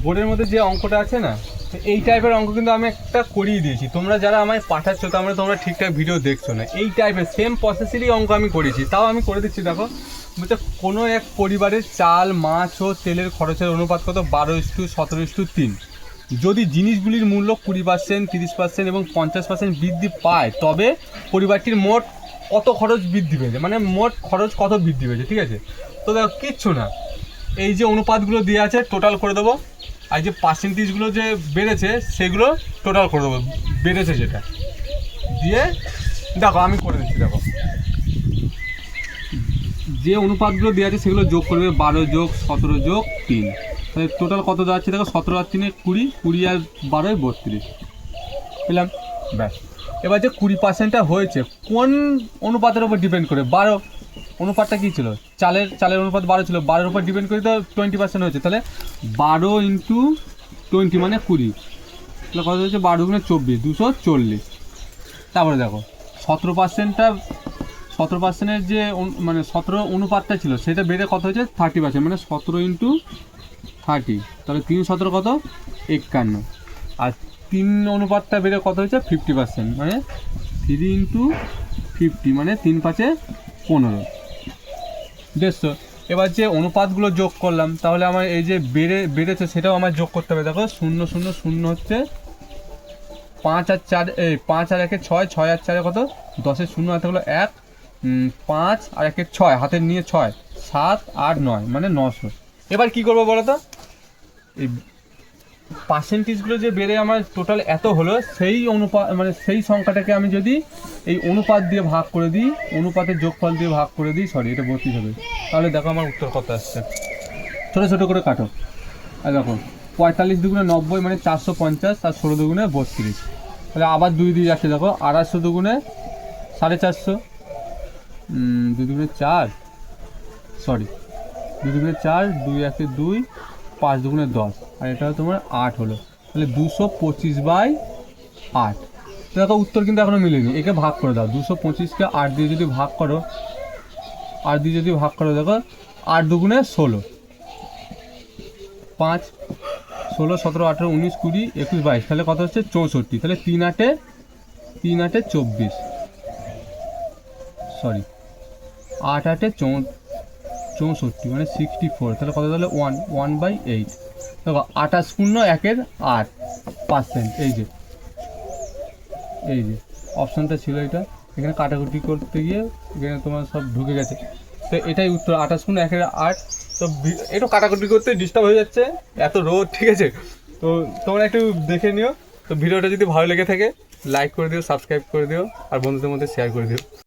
বোর্ডের মধ্যে যে অঙ্কটা আছে না, তো এই টাইপের অঙ্ক কিন্তু আমি একটা করিয়ে দিয়েছি। তোমরা যারা আমায় পাঠাচ্ছ তোমরা ঠিকঠাক ভিডিও দেখছো না। এই টাইপের সেম প্রসেসেরই অঙ্ক আমি করেছি, তাও আমি করে দিচ্ছি। দেখো বলতে কোনো এক পরিবারের চাল, মাছ ও তেলের খরচের অনুপাত কত? 12:17:3। যদি জিনিসগুলির মূল্য 20%, 30% এবং 50% বৃদ্ধি পায়, তবে পরিবারটির মোট কত খরচ বৃদ্ধি পেয়েছে, মানে মোট খরচ কত বৃদ্ধি পেয়েছে। ঠিক আছে, তো দেখো কিচ্ছু না, এই যে অনুপাতগুলো দেওয়া আছে টোটাল করে দেবো, আর যে পার্সেন্টেজগুলো যে বেড়েছে সেগুলো টোটাল করে দেবো, বেড়েছে যেটা দিয়ে। দেখো আমি করে দিচ্ছি। দেখো যে অনুপাতগুলো দেওয়া আছে সেগুলো যোগ করবে, 12+17+3, তাহলে টোটাল কত দাঁড়াচ্ছে? দেখো 17 আর 3 20, 20 আর 12 32 পেলাম। ব্যাস। এবার যে 20%টা হয়েছে কোন অনুপাতের উপর ডিপেন্ড করে? 12 অনুপাতটা কী ছিল? চালের অনুপাত 12 ছিল, 12-এর উপর ডিপেন্ড করে তো 20% হয়েছে। তাহলে 12 × 20 মানে 20, তাহলে কত হচ্ছে? 12×2 = 24, 240। তারপরে দেখো 17%-এর যে মানে 17 অনুপাতটা ছিল সেটা বেড়ে কত হয়েছে? 30%, মানে 17 × 30, তাহলে 3×17 কত? 51। আর 3 অনুপাতটা বেড়ে কত হয়েছে? 50%, মানে 3 × 50, মানে 3×5 = 15, 150। এবার যে অনুপাতগুলো যোগ করলাম, তাহলে আমার এই যে বেড়েছে সেটাও আমার যোগ করতে হবে। দেখো 0 0 0 হচ্ছে 5 আর 4, 5 আর 1 6, 6 আর 4 কত? 10 0 হাতে হলো 1, 5 আর 1 6, হাতে নিয়ে 6, 7 8 9, মানে 900। এবার কি করবো বলো তো? এই পার্সেন্টেজগুলো যে বেড়ে আমার টোটাল এত হলো, সেই অনুপাত মানে সেই সংখ্যাটাকে আমি যদি এই অনুপাত দিয়ে ভাগ করে দিই, অনুপাতের যোগফল দিয়ে ভাগ করে দিই, সরি এটা 32 হবে, তাহলে দেখো আমার উত্তর কত আসছে। ছোটো ছোটো করে কাটো। আর দেখো 45 দুগুণে 90, মানে 450, আর 16 দুগুণে 32, তাহলে আবার 2 দিয়ে যাচ্ছে। দেখো 250 দুগুণে 450, 2 দুগুণে 4, সরি 2 দুগুণে 4, 2 1 2, 5 দুগুণে 10, আর এটা তোমার 8 হলো, তাহলে 225/8। তো দেখো উত্তর কিন্তু এখনও মিলেনি। একে ভাগ করে দাও, 225-কে 8 দিয়ে যদি ভাগ করো, দেখো 8 দুগুণে 16, 5 16 17 18 19 20 21 22, তাহলে কত হচ্ছে? 64। তাহলে 3 8 24, সরি 8 8 64, মানে 64, তাহলে কত? তাহলে 1/8। দেখো 28.1/8%, এই যে অপশানটা ছিল এটা, এখানে কাটাকুটি করতে গিয়ে এখানে তোমার সব ঢুকে গেছে। তো এটাই উত্তর, 28.1/8। তো একটু কাটাকুটি করতে ডিস্টার্ব হয়ে যাচ্ছে, এত রোদ। ঠিক আছে, তো তোমরা একটু দেখে নিও। তো ভিডিওটা যদি ভালো লেগে থাকে লাইক করে দিও, সাবস্ক্রাইব করে দিও, আর বন্ধুদের মধ্যে শেয়ার করে দিও।